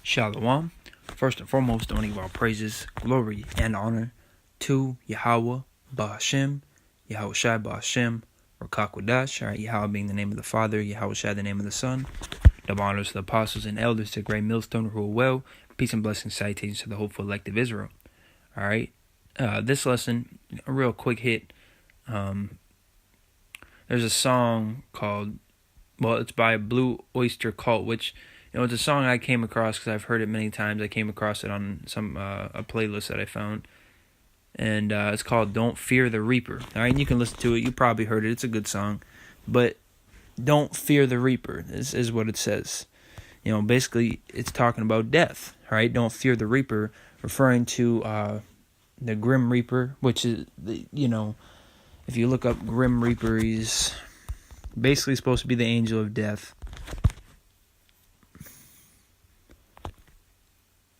Shalom. First and foremost, I want to give all praises, glory, and honor to Yahweh, Ba'ashem, Yahweh Shai Ba'ashem, Rakakwadash, alright, Yahweh being the name of the Father, Yahweh Shai the name of the Son. Double honors to the apostles and elders, to the great millstone who rule well. Peace and blessings, salutations to the hopeful elect of Israel. Alright, this lesson, a real quick hit. There's a song called, it's by Blue Oyster Cult, which, it's a song I came across because I've heard it many times. I came across it on a playlist that I found. And it's called Don't Fear the Reaper. All right, and you can listen to it. You probably heard it. It's a good song. But don't fear the Reaper is what it says. Basically, it's talking about death. All right, don't fear the Reaper, referring to the Grim Reaper, which is, if you look up Grim Reaper, he's basically supposed to be the angel of death.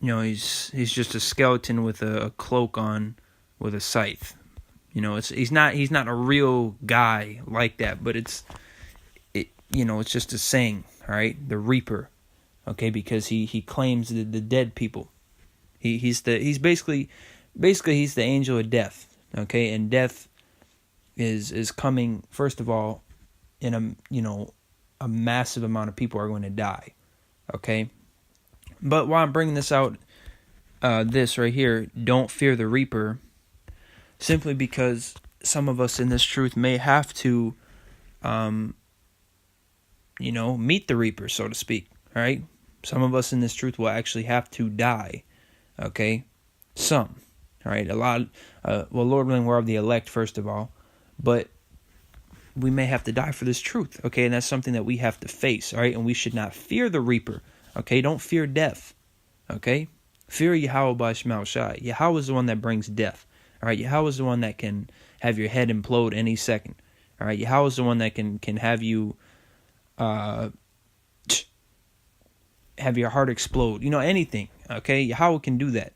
He's just a skeleton with a cloak on, with a scythe. He's not a real guy like that, but it's just a saying, all right? The Reaper, okay, because he claims the dead people. He's basically he's the angel of death, okay? And death is coming, first of all, in a massive amount of people are going to die, okay? But while I'm bringing this out, this right here, don't fear the Reaper, simply because some of us in this truth may have to, meet the Reaper, so to speak, all right? Some of us in this truth will actually have to die, okay? Some, all right? A lot, Lord willing, we're of the elect, first of all, but we may have to die for this truth, okay? And that's something that we have to face, all right? And we should not fear the Reaper. Okay, don't fear death. Okay, fear Yahweh by Shema Shai. Yahweh is the one that brings death. All right, Yahweh is the one that can have your head implode any second. All right, Yahweh is the one that can have you have your heart explode. Anything. Okay, Yahweh can do that.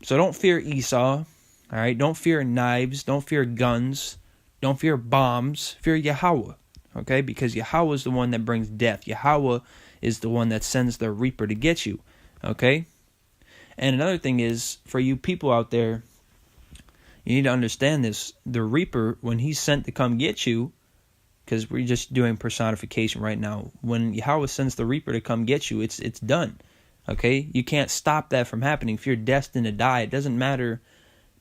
So don't fear Esau. All right, don't fear knives. Don't fear guns. Don't fear bombs. Fear Yahweh. Okay, because Yahweh is the one that brings death. Yahweh is the one that sends the Reaper to get you, okay? And another thing is, for you people out there, you need to understand this. The Reaper, when he's sent to come get you, because we're just doing personification right now, when Yahweh sends the Reaper to come get you, it's done, okay? You can't stop that from happening. If you're destined to die, it doesn't matter,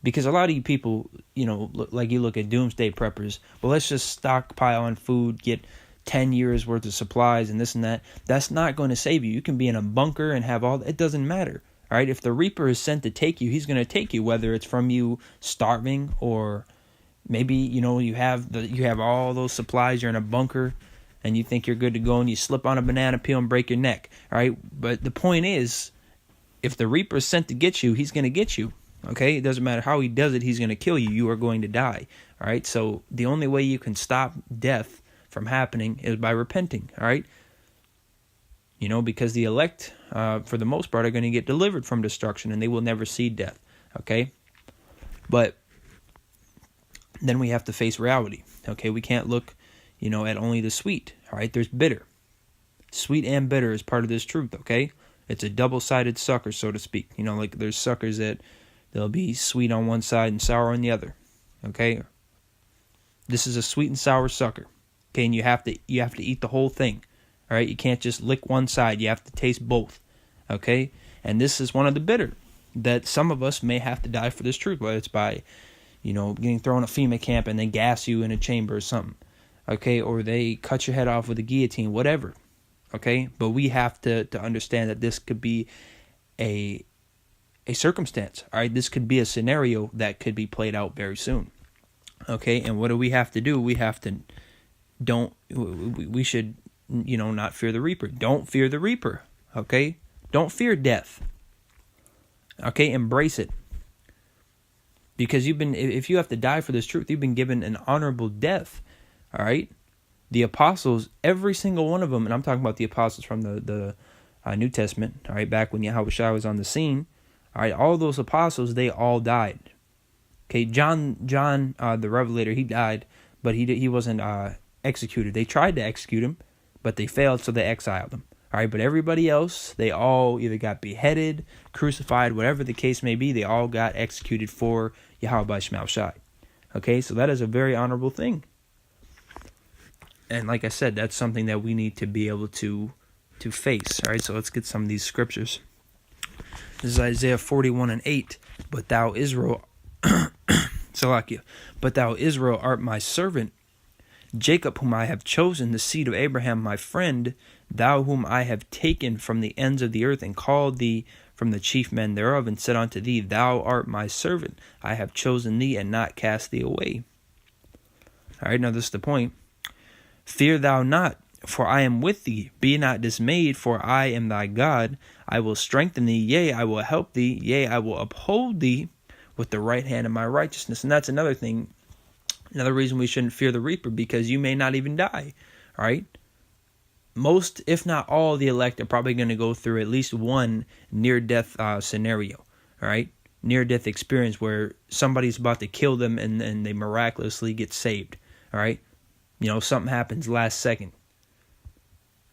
because a lot of you people, like you look at doomsday preppers, well, let's just stockpile on food, get 10 years worth of supplies and this and that. That's not going to save you. You can be in a bunker and have all, it doesn't matter. All right. If the Reaper is sent to take you, he's going to take you, whether it's from you starving or maybe, you have all those supplies, you're in a bunker and you think you're good to go and you slip on a banana peel and break your neck. All right. But the point is, if the Reaper is sent to get you, he's going to get you. Okay. It doesn't matter how he does it. He's going to kill you. You are going to die. All right. So the only way you can stop death from happening is by repenting, all right? Because the elect, for the most part, are going to get delivered from destruction, and they will never see death, okay? But then we have to face reality, okay? We can't look, at only the sweet, all right? There's bitter. Sweet and bitter is part of this truth, okay? It's a double-sided sucker, so to speak. Like there's suckers that they'll be sweet on one side and sour on the other, okay? This is a sweet and sour sucker. Okay, and you have to eat the whole thing. All right, you can't just lick one side. You have to taste both. Okay, and this is one of the bitter that some of us may have to die for this truth, whether it's by, getting thrown a FEMA camp and they gas you in a chamber or something. Okay, or they cut your head off with a guillotine, whatever. Okay, but we have to understand that this could be a circumstance. All right, this could be a scenario that could be played out very soon. Okay, and what do we have to do? We have to we should, not fear the Reaper. Don't fear the Reaper, okay? Don't fear death, okay? Embrace it. Because if you have to die for this truth, you've been given an honorable death, all right? The apostles, every single one of them, and I'm talking about the apostles from the New Testament, all right, back when Yahweh Shai was on the scene, all right, all those apostles, they all died. Okay, John, the Revelator, he died, but he wasn't executed. They tried to execute him, but they failed, so they exiled him. All right, but everybody else, they all either got beheaded, crucified, whatever the case may be, they all got executed for Yahweh Shema Shai. Okay, so that is a very honorable thing. And like I said, that's something that we need to be able to face. All right, so let's get some of these scriptures. This is Isaiah 41:8. But thou Israel, Salakia, but thou Israel art my servant, Jacob whom I have chosen, the seed of Abraham my friend, thou whom I have taken from the ends of the earth, and called thee from the chief men thereof, and said unto thee, thou art my servant, I have chosen thee, and not cast thee away. All right, now this is the point. Fear thou not, for I am with thee. Be not dismayed, for I am thy God. I will strengthen thee, yea, I will help thee, yea, I will uphold thee with the right hand of my righteousness. And that's another thing, another reason we shouldn't fear the reaper, because you may not even die. All right? Most, if not all, the elect are probably going to go through at least one near-death scenario. All right? Near-death experience where somebody's about to kill them and they miraculously get saved. All right? You know, something happens last second.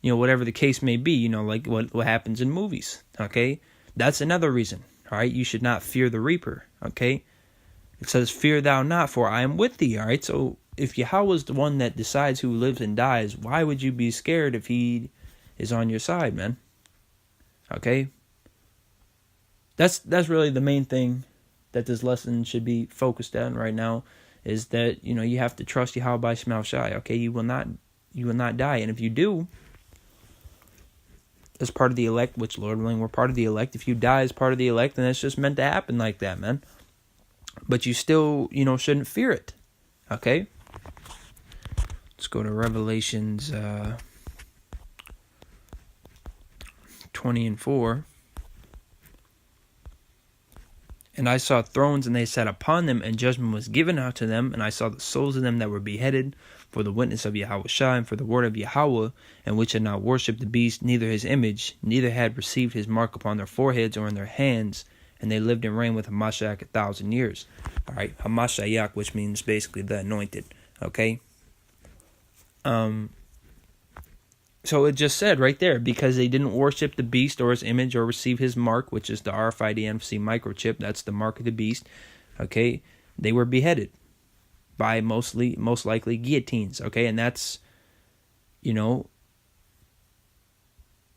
You know, whatever the case may be, you know, like what happens in movies, okay? That's another reason, all right? You should not fear the reaper, okay? It says, fear thou not, for I am with thee, all right? So if Yahweh is the one that decides who lives and dies, why would you be scared if he is on your side, man? Okay? That's really the main thing that this lesson should be focused on right now, is that, you know, you have to trust Yahweh Shema Shai, okay? You will not die. And if you do, as part of the elect, which Lord willing, we're part of the elect. If you die as part of the elect, then it's just meant to happen like that, man. But you still, you know, shouldn't fear it, okay? Let's go to Revelations 20:4. And I saw thrones, and they sat upon them, and judgment was given out to them. And I saw the souls of them that were beheaded for the witness of Yahweh Shai, and for the word of Yahweh, and which had not worshipped the beast, neither his image, neither had received his mark upon their foreheads or in their hands. And they lived and reigned with Hamashiach 1,000 years. All right, Hamashiach, which means basically the anointed. Okay. So it just said right there, because they didn't worship the beast or his image or receive his mark, which is the RFID NFC microchip. That's the mark of the beast. Okay, they were beheaded by most likely guillotines. Okay, and that's, you know,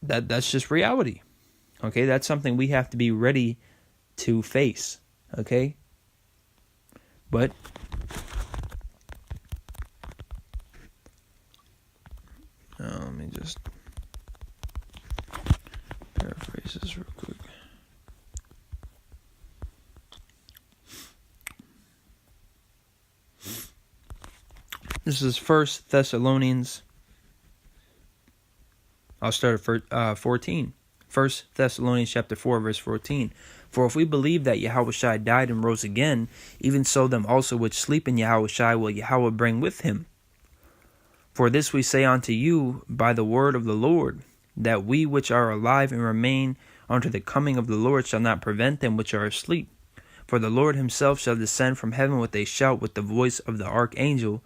that's just reality. Okay, that's something we have to be ready to face. Okay, but let me just paraphrase this real quick. This is 1 Thessalonians. I'll start at 14. 1 Thessalonians chapter 4, verse 14. For if we believe that Yahweh Shai died and rose again, even so them also which sleep in Yahweh Shai will Yahweh bring with him. For this we say unto you by the word of the Lord, that we which are alive and remain unto the coming of the Lord shall not prevent them which are asleep. For the Lord himself shall descend from heaven with a shout, with the voice of the archangel,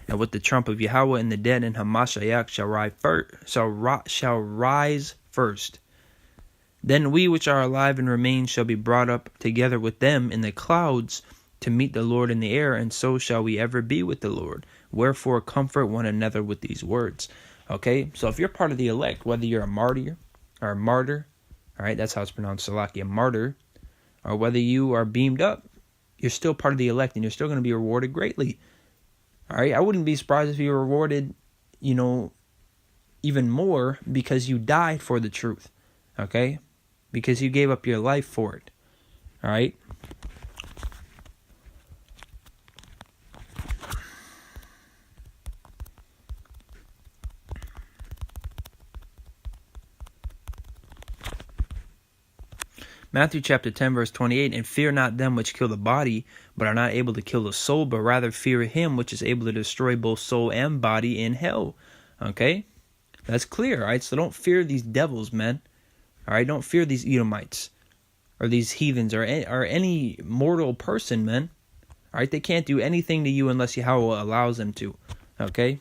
and with the trump of Yahweh, and the dead in Hamashiach shall rise first. Then we which are alive and remain shall be brought up together with them in the clouds to meet the Lord in the air, and so shall we ever be with the Lord. Wherefore comfort one another with these words. Okay, so if you're part of the elect, whether you're a martyr or a martyr, all right, that's how it's pronounced, Salaki, a martyr, or whether you are beamed up, you're still part of the elect, and you're still going to be rewarded greatly. All right, I wouldn't be surprised if you were rewarded, you know, even more because you died for the truth. Okay, because you gave up your life for it. All right. Matthew chapter 10, verse 28, and fear not them which kill the body, but are not able to kill the soul, but rather fear him which is able to destroy both soul and body in hell. Okay? That's clear, all right? So don't fear these devils, man. All right? Don't fear these Edomites or these heathens or any mortal person, man. All right? They can't do anything to you unless Yahweh allows them to. Okay?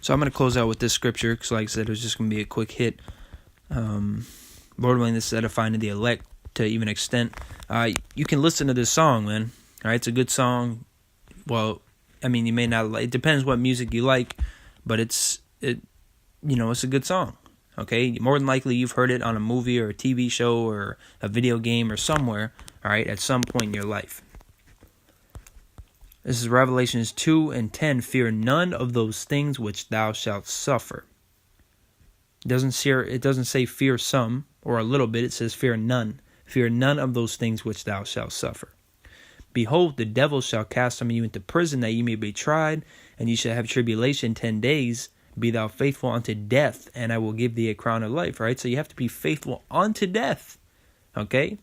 So I'm going to close out with this scripture because, like I said, it was just going to be a quick hit. Lord willing, this is edifying to the elect to even extent. You can listen to this song, man. All right, it's a good song. Well, I mean, you may not like. It depends what music you like, but it's a good song. Okay, more than likely you've heard it on a movie or a TV show or a video game or somewhere. All right, at some point in your life. This is Revelations 2:10. Fear none of those things which thou shalt suffer. It doesn't say fear some or a little bit. It says fear none. Fear none of those things which thou shalt suffer. Behold, the devil shall cast some of you into prison, that ye may be tried, and ye shall have tribulation 10 days. Be thou faithful unto death, and I will give thee a crown of life. Right? So you have to be faithful unto death. Okay?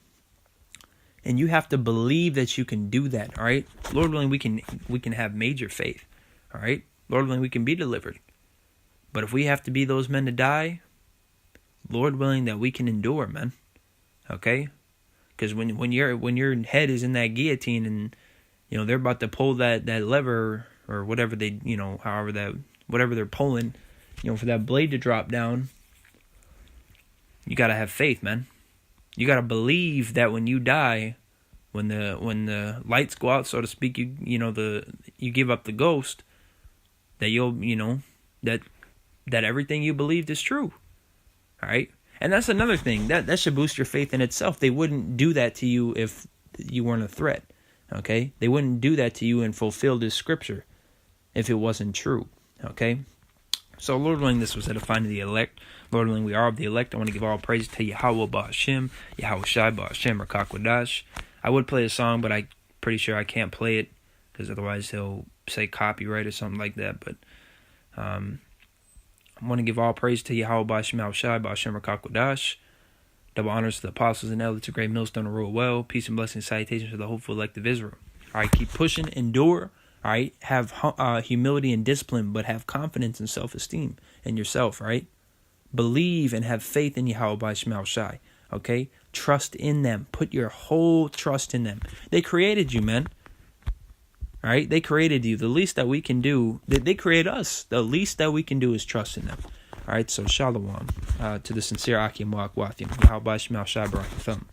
And you have to believe that you can do that. All right? Lord willing, we can have major faith. All right? Lord willing, we can be delivered. But if we have to be those men to die, Lord willing, that we can endure, man. Okay? Because when your head is in that guillotine and they're about to pull that lever or whatever they whatever they're pulling, for that blade to drop down, you gotta have faith, man. You gotta believe that when you die, when the lights go out, so to speak, you give up the ghost, that you'll that everything you believed is true. All right? And that's another thing. That should boost your faith in itself. They wouldn't do that to you if you weren't a threat. Okay? They wouldn't do that to you and fulfill this scripture if it wasn't true. Okay? So, Lord willing, this was edifying to the elect. Lord willing, we are of the elect. I want to give all praise to Yahweh Ba'Hashem, Yahweh Shai Ba'Hashem, Rakakwadash. I would play a song, but I'm pretty sure I can't play it because otherwise he'll say copyright or something like that. But I want to give all praise to Yahweh Ba'Hashem, Yahweh Shai Ba'Hashem, Rakakwadash. Double honors to the apostles and elders, a great millstone to rule well. Peace and blessings, salutations to the hopeful elect of Israel. All right, keep pushing, endure. All right, have humility and discipline, but have confidence and self-esteem in yourself, right? Believe and have faith in Yahweh Ba'Hashem Yahweh Shai, okay? Trust in them. Put your whole trust in them. They created you, man. All right, they created you. The least that we can do, they create us. The least that we can do is trust in them. All right, so shalom to the sincere Akim Wak Wathim. Yahweh Ba'Hashem Yahweh Shai Barak Film.